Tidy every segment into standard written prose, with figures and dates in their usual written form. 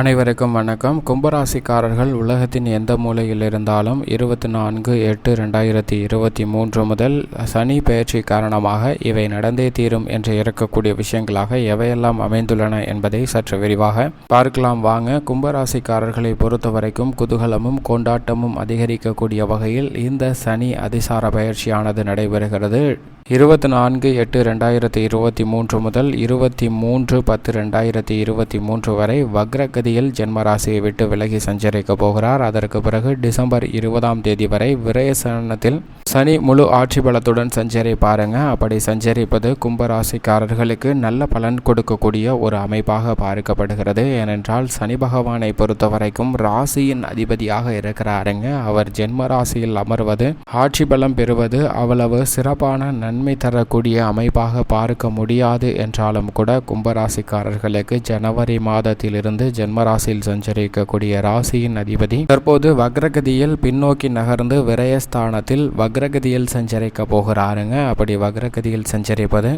அனைவருக்கும் வணக்கம். கும்பராசிக்காரர்கள் உலகத்தின் எந்த மூலையில் இருந்தாலும் 24/8/2023 முதல் சனி பெயர்ச்சி காரணமாக இவை நடந்தே தீரும் என்று இருக்கக்கூடிய விஷயங்களாக எவையெல்லாம் அமைந்துள்ளன என்பதை சற்று விரிவாக பார்க்கலாம் வாங்க. கும்பராசிக்காரர்களை பொறுத்தவரைக்கும் குதூகலமும் கொண்டாட்டமும் அதிகரிக்கக்கூடிய வகையில் இந்த சனி அதிசார பெயர்ச்சியானது நடைபெறுகிறது. 24/8/2023 முதல் 23/10/2023 வரை வக்ரகதியில் ஜென்மராசியை விட்டு விலகி சஞ்சரிக்க போகிறார். அதற்கு பிறகு டிசம்பர் 20ஆம் தேதி வரை விரயசனத்தில் சனி முழு ஆட்சி பலத்துடன் சஞ்சரிப்பாருங்க. அப்படி சஞ்சரிப்பது கும்பராசிக்காரர்களுக்கு நல்ல பலன் கொடுக்கக்கூடிய ஒரு அமைப்பாக பார்க்கப்படுகிறது. ஏனென்றால் சனி பகவானை பொறுத்தவரைக்கும் ராசியின் அதிபதியாக இருக்கிறாருங்க. அவர் ஜென்ம ராசியில் அமர்வது, ஆட்சி பலம் பெறுவது அவ்வளவு சிறப்பான நன்மை தரக்கூடிய அமைப்பாக பார்க்க முடியாது என்றாலும் கூட கும்பராசிக்காரர்களுக்கு ஜனவரி மாதத்திலிருந்து ஜென்மராசியில் சஞ்சரிக்கக்கூடிய ராசியின் அதிபதி தற்போது வக்ரகதியில் பின்னோக்கி நகர்ந்து விரயஸ்தானத்தில் வக்ரகதியில் சஞ்சரிக்க போகிறாருங்க. அப்படி வக்ரகதியில் சஞ்சரிப்பது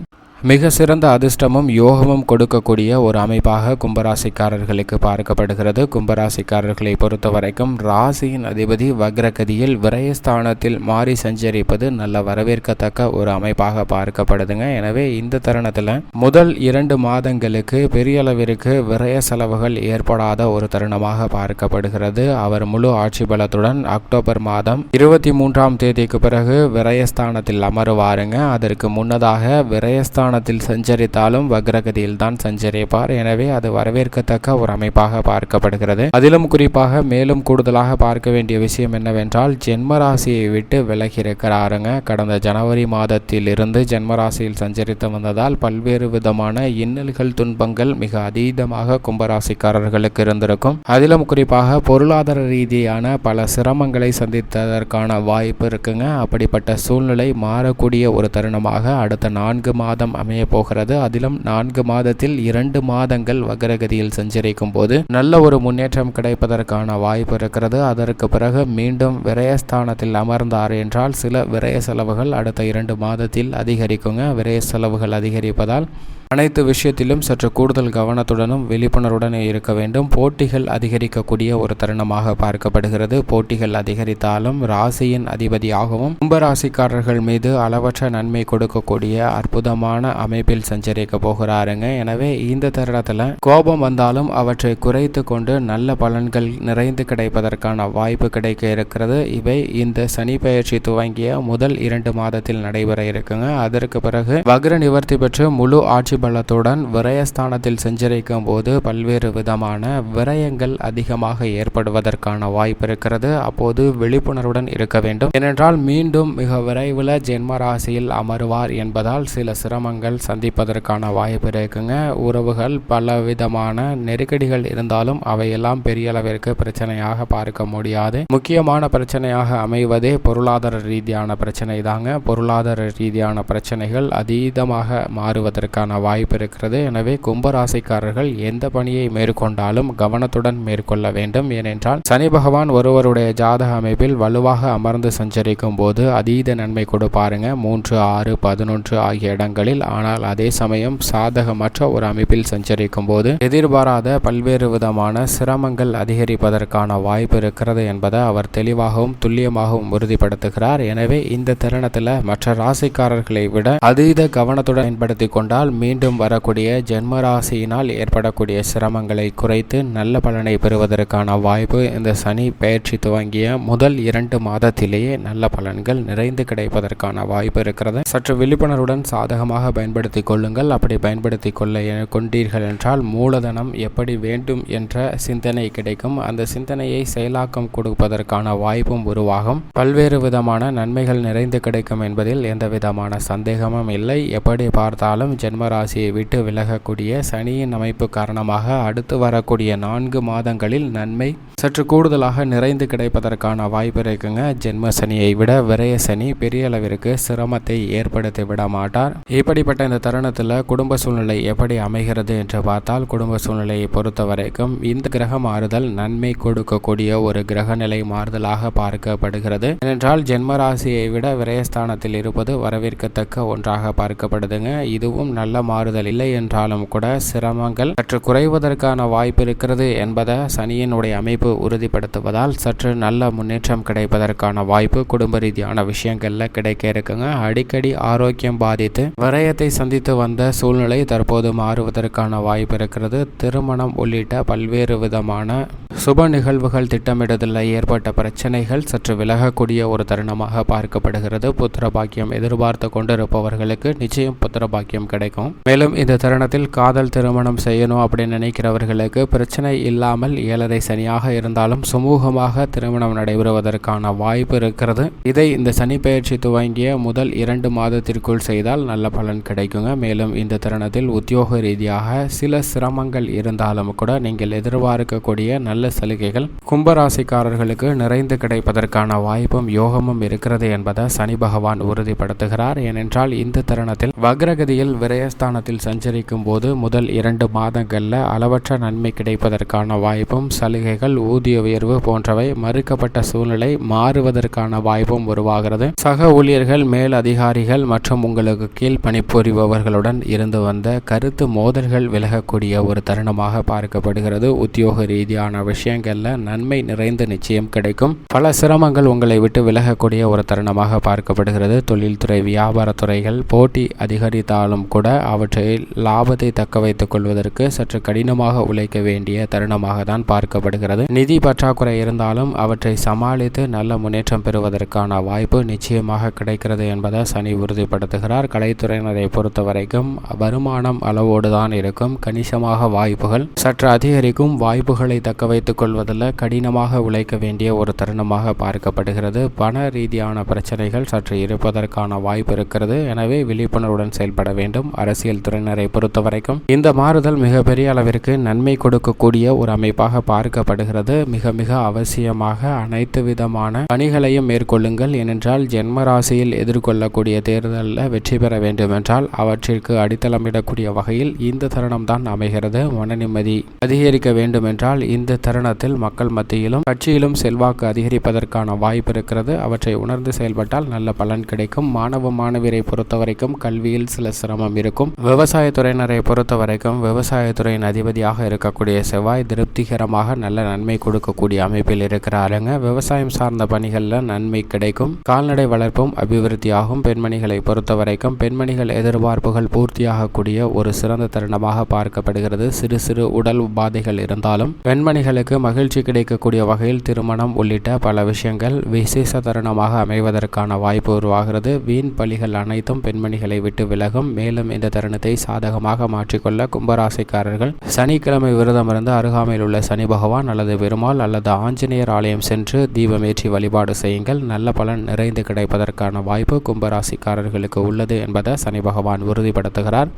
மிக சிறந்த அதிர்ஷ்டமும் யோகமும் கொடுக்கக்கூடிய ஒரு அமைப்பாக கும்பராசிக்காரர்களுக்கு பார்க்கப்படுகிறது. கும்பராசிக்காரர்களை பொறுத்தவரைக்கும் ராசியின் அதிபதி வக்ரகதியில் விரயஸ்தானத்தில் மாறி சஞ்சரிப்பது நல்ல வரவேற்கத்தக்க ஒரு அமைப்பாக பார்க்கப்படுதுங்க. எனவே இந்த தருணத்தில் முதல் 2 மாதங்களுக்கு பெரிய அளவிற்கு விரய செலவுகள் ஏற்படாத ஒரு தருணமாக பார்க்கப்படுகிறது. அவர் முழு ஆட்சி பலத்துடன் அக்டோபர் மாதம் 23ஆம் தேதிக்கு பிறகு விரயஸ்தானத்தில் அமருவாருங்க. அதற்கு முன்னதாக விரயஸ்தான சஞ்சரித்தாலும் வக்ரகதியில் தான் சஞ்சரிப்பார். எனவே அது வரவேற்கத்தக்க ஒரு அமைப்பாக பார்க்கப்படுகிறது. அதிலும் குறிப்பாக மேலும் கூடுதலாக பார்க்க வேண்டிய விஷயம் என்னவென்றால் ஜென்மராசியை விட்டு விலகி இருக்கிறாருங்க. கடந்த ஜனவரி மாதத்தில் இருந்து ஜென்மராசியில் சஞ்சரித்து வந்ததால் பல்வேறு விதமான இன்னல்கள் துன்பங்கள் மிக அதீதமாக கும்பராசிக்காரர்களுக்கு இருந்திருக்கும். அதிலும் குறிப்பாக பொருளாதார ரீதியான பல சிரமங்களை சந்தித்ததற்கான வாய்ப்பு இருக்குங்க. அப்படிப்பட்ட சூழ்நிலை மாறக்கூடிய ஒரு தருணமாக அடுத்த 4 மாதம் அமைய போகிறது. அதிலும் 4 மாதத்தில் 2 மாதங்கள் வக்ரகதியில் சஞ்சரிக்கும் போது நல்ல ஒரு முன்னேற்றம் கிடைப்பதற்கான வாய்ப்பு இருக்கிறது. அதற்கு பிறகு மீண்டும் விரயஸ்தானத்தில் அமர்ந்தார் என்றால் சில விரய செலவுகள் அடுத்த 2 மாதத்தில் அதிகரிக்குங்க. விரய செலவுகள் அதிகரிப்பதால் அனைத்து விஷயத்திலும் சற்று கூடுதல் கவனத்துடனும் விழிப்புணர்வுடன் இருக்க வேண்டும். போட்டிகள் அதிகரிக்கக்கூடிய ஒரு தருணமாக பார்க்கப்படுகிறது. போட்டிகள் அதிகரித்தாலும் ராசியின் அதிபதியாகவும் கும்பராசிக்காரர்கள் மீது அளவற்ற நன்மை கொடுக்கக்கூடிய அற்புதமான அமைப்பில் சஞ்சரிக்க போகிறாருங்க. எனவே இந்த தருணத்தில் கோபம் வந்தாலும் அவற்றை குறைத்து கொண்டு நல்ல பலன்கள் நிறைந்து கிடைப்பதற்கான வாய்ப்பு கிடைக்க இருக்கிறது. இவை இந்த சனி பெயர்ச்சி துவங்கிய முதல் 2 மாதத்தில் நடைபெற இருக்குங்க. அதற்கு பிறகு வக்ர நிவர்த்தி பெற்று முழு ஆட்சி பலத்துடன் விரயஸ்தானத்தில் சஞ்சரிக்கும் போது பல்வேறு விதமான விரயங்கள் அதிகமாக ஏற்படுவதற்கான வாய்ப்பு இருக்கிறது. அப்போது விழிப்புணர்வுடன் இருக்க வேண்டும். ஏனென்றால் மீண்டும் மிக விரைவில் ஜென்ம ராசியில் அமருவார் என்பதால் சில சிரமங்கள் சந்திப்பதற்கான வாய்ப்பு இருக்குங்க. உறவுகள் பல விதமான நெருக்கடிகள் இருந்தாலும் அவையெல்லாம் பெரிய அளவிற்கு பிரச்சனையாக பார்க்க முடியாது. முக்கியமான பிரச்சனையாக அமைவதே பொருளாதார ரீதியான பிரச்சனை தாங்க. பொருளாதார ரீதியான பிரச்சனைகள் அதீதமாக மாறுவதற்கான வாய்ப்பு இருக்கிறது. எனவே கும்பராசிக்காரர்கள் எந்த பணியை மேற்கொண்டாலும் கவனத்துடன் மேற்கொள்ள வேண்டும். ஏனென்றால் சனி பகவான் ஒருவருடைய ஜாதக அமைப்பில் வலுவாக அமர்ந்து சஞ்சரிக்கும் போது அதீத நன்மை கொடுப்பாருங்க 3, 6, 11 ஆகிய இடங்களில். ஆனால் அதே சமயம் சாதகமற்ற ஒரு அமைப்பில் சஞ்சரிக்கும் போது எதிர்பாராத பல்வேறு விதமான சிரமங்கள் அதிகரிப்பதற்கான வாய்ப்பு இருக்கிறது என்பதை அவர் தெளிவாகவும் துல்லியமாகவும் உறுதிப்படுத்துகிறார். எனவே இந்த தருணத்தில் மற்ற ராசிக்காரர்களை விட அதீத கவனத்துடன் பயன்படுத்திக் கொண்டால் மீண்டும் வரக்கூடிய ஜென்ம ராசியினால் ஏற்படக்கூடிய சிரமங்களை குறைத்து நல்ல பலனை பெறுவதற்கான வாய்ப்பு இந்த சனி பெயர்ச்சி துவங்கிய முதல் 2 மாதத்திலேயே நல்ல பலன்கள் நிறைந்து கிடைப்பதற்கான வாய்ப்பு இருக்கிறது. சற்று விழிப்புணர்வுடன் சாதகமாக பயன்படுத்திக் கொள்ளுங்கள். அப்படி பயன்படுத்திக் கொள்ள கொண்டீர்கள் என்றால் மூலதனம் எப்படி வேண்டும் என்ற சிந்தனை கிடைக்கும். அந்த சிந்தனையை செயலாக்கம் கொடுப்பதற்கான வாய்ப்பும் உருவாகும். பல்வேறு விதமான நன்மைகள் நிறைந்து கிடைக்கும் என்பதில் எந்த விதமான சந்தேகமும் இல்லை. எப்படி பார்த்தாலும் ஜென்ம ராசியை விட்டு விலகக்கூடிய சனியின் அமைப்பு காரணமாக அடுத்து வரக்கூடிய 4 மாதங்களில் நன்மை சற்று கூடுதலாக நிறைந்து கிடைப்பதற்கான வாய்ப்பு இருக்குங்க. ஜென்ம சனியை விட விரய சனி பெரிய அளவிற்கு சிரமத்தை ஏற்படுத்தி விட மாட்டார். இப்படிப்பட்ட இப்படிப்பட்ட இந்த தருணத்தில் குடும்ப சூழ்நிலை எப்படி அமைகிறது என்று பார்த்தால், குடும்ப சூழ்நிலையை பொறுத்த வரைக்கும் இந்த கிரக மாறுதல் நன்மை கொடுக்கக்கூடிய ஒரு கிரக நிலை மாறுதலாக பார்க்கப்படுகிறது. ஏனென்றால் ஜென்மராசியை விட விரயஸ்தானத்தில் இருப்பது வரவேற்கத்தக்க ஒன்றாக பார்க்கப்படுதுங்க. இதுவும் நல்ல மாறுதல் இல்லை என்றாலும் கூட சிரமங்கள் சற்று குறைவதற்கான வாய்ப்பு இருக்கிறது என்பதை சனியினுடைய அமைப்பு உறுதிப்படுத்துவதால் சற்று நல்ல முன்னேற்றம் கிடைப்பதற்கான வாய்ப்பு குடும்ப ரீதியான விஷயங்கள்ல கிடைக்க இருக்குங்க. அடிக்கடி ஆரோக்கியம் பாதித்து விரயத்தை சந்தித்து வந்த சூழ்நிலை தற்போது மாறுவதற்கான வாய்ப்பு இருக்கிறது. திருமணம் உள்ளிட்ட பல்வேறு விதமான சுப நிகழ்வுகள் திட்டமிடுதலில் ஏற்பட்ட பிரச்சனைகள் சற்று விலகக்கூடிய ஒரு தருணமாக பார்க்கப்படுகிறது. புத்திர பாக்கியம் எதிர்பார்த்து கொண்டிருப்பவர்களுக்கு நிச்சயம் புத்திர பாக்கியம் கிடைக்கும். மேலும் இந்த தருணத்தில் காதல் திருமணம் செய்யணும் அப்படின்னு நினைக்கிறவர்களுக்கு பிரச்சனை இல்லாமல் 7.5 சனியாக இருந்தாலும் சுமூகமாக திருமணம் நடைபெறுவதற்கான வாய்ப்பு இருக்கிறது. இதை இந்த சனி பெயர்ச்சி துவங்கிய முதல் 2 மாதத்திற்குள் செய்தால் நல்ல பலன் கிடைக்குங்க. மேலும் இந்த தருணத்தில் உத்தியோக ரீதியாக சில சிரமங்கள் இருந்தாலும் கூட நீங்கள் எதிர்பார்க்கக்கூடிய நல்ல சலுகைகள் கும்பராசிக்காரர்களுக்கு நிறைந்து கிடைப்பதற்கான வாய்ப்பும் யோகமும் இருக்கிறது என்பதை சனி பகவான் உறுதிப்படுத்துகிறார். ஏனென்றால் இந்த தருணத்தில் வக்ரகதியில் விரயஸ்தானத்தில் சஞ்சரிக்கும் போது முதல் 2 மாதங்கள்ல அளவற்ற நன்மை கிடைப்பதற்கான வாய்ப்பும் சலுகைகள் ஊதிய உயர்வு போன்றவை மறுக்கப்பட்ட சூழ்நிலை மாறுவதற்கான வாய்ப்பும் உருவாகிறது. சக ஊழியர்கள் மேல் அதிகாரிகள் மற்றும் உங்களுக்கு கீழ் பணிபுரிபவர்களுடன் இருந்து வந்த கருத்து மோதல்கள் விலகக்கூடிய ஒரு தருணமாக பார்க்கப்படுகிறது. உத்தியோக ரீதியான விஷயங்கள்ல நன்மை நிறைந்து நிச்சயம் கிடைக்கும். பல சிரமங்கள் உங்களை விட்டு விலகக்கூடிய ஒரு தருணமாக பார்க்கப்படுகிறது. தொழில்துறை வியாபாரத்துறைகள் போட்டி அதிகரித்தாலும் கூட அவற்றில் லாபத்தை தக்க வைத்துக் கொள்வதற்கு சற்று கடினமாக உழைக்க வேண்டிய தருணமாக தான் பார்க்கப்படுகிறது. நிதி பற்றாக்குறை இருந்தாலும் அவற்றை சமாளித்து நல்ல முன்னேற்றம் பெறுவதற்கான வாய்ப்பு நிச்சயமாக கிடைக்கிறது என்பதை சனி உறுதிப்படுத்துகிறார். கலைத்துறையினரை பொறுத்த வரைக்கும் வருமானம் அளவோடு தான் இருக்கும். கணிசமாக வாய்ப்புகள் சற்று அதிகரிக்கும். வாய்ப்புகளை தக்க வைத்துக் கொள்வதில் கடினமாக உழைக்க வேண்டிய ஒரு தருணமாக பார்க்கப்படுகிறது. பண ரீதியான பிரச்சனைகள் சற்று இருப்பதற்கான வாய்ப்பு இருக்கிறது. எனவே விழிப்புணர்வுடன் செயல்பட வேண்டும். அரசியல் துறையினரை பொறுத்த வரைக்கும் இந்த மாறுதல் மிகப்பெரிய அளவிற்கு நன்மை கொடுக்கக்கூடிய ஒரு அமைப்பாக பார்க்கப்படுகிறது. மிக மிக அவசியமாக அனைத்து விதமான பணிகளையும் மேற்கொள்ளுங்கள். ஏனென்றால் ஜென்ம ராசியில் எதிர்கொள்ளக்கூடிய தேர்தலில் வெற்றி பெற வேண்டும் என்றால் அவற்றிற்கு அடித்தளமிடக்கூடிய வகையில் இந்த தருணம் தான் அமைகிறது. மன நிம்மதி அதிகரிக்க வேண்டும் என்றால் இந்த தருணத்தில் மக்கள் மத்தியிலும் கட்சியிலும் செல்வாக்கு அதிகரிப்பதற்கான வாய்ப்பு இருக்கிறது. அவற்றை உணர்ந்து செயல்பட்டால் நல்ல பலன் கிடைக்கும். மாணவ மாணவியரை பொறுத்தவரைக்கும் கல்வியில் சில சிரமம் இருக்கும். விவசாயத்துறையினரை பொறுத்தவரைக்கும் விவசாயத்துறையின் அதிபதியாக இருக்கக்கூடிய செவ்வாய் திருப்திகரமாக நல்ல நன்மை கொடுக்கக்கூடிய அமைப்பில் இருக்கிறாருங்க. விவசாயம் சார்ந்த பணிகளில் நன்மை கிடைக்கும். கால்நடை வளர்ப்பும் அபிவிருத்தியாகும். பெண்மணிகளை பொறுத்தவரைக்கும் பெண்மணிகள் எதிர்பார்ப்புகள் பூர்த்தியாகக்கூடிய ஒரு சிறந்த தருணமாக பார்க்கப்படுகிறது. சிறு சிறு உடல் உபாதைகள் இருந்தாலும் பெண்மணிகளுக்கு மகிழ்ச்சி கிடைக்கக்கூடிய வகையில் திருமணம் உள்ளிட்ட பல விஷயங்கள் விசேஷ தருணமாக அமைவதற்கான வாய்ப்பு உருவாகிறது. வீண் பலிகள் அனைத்தும் பெண்மணிகளை விட்டு விலகும். மேலும் இந்த தருணத்தை சாதகமாக மாற்றிக்கொள்ள கும்பராசிக்காரர்கள் சனிக்கிழமை விரதம் இருந்து அருகாமையில் உள்ள சனி பகவான் அல்லது பெருமாள் அல்லது ஆஞ்சநேயர் ஆலயம் சென்று தீபமேற்றி வழிபாடு செய்யுங்கள். நல்ல பலன் நிறைந்து கிடைப்பதற்கான வாய்ப்பு கும்பராசிக்காரர்களுக்கு உள்ளது என்பதை சனி பகவான் உறுதிப்படுத்துகிறார்.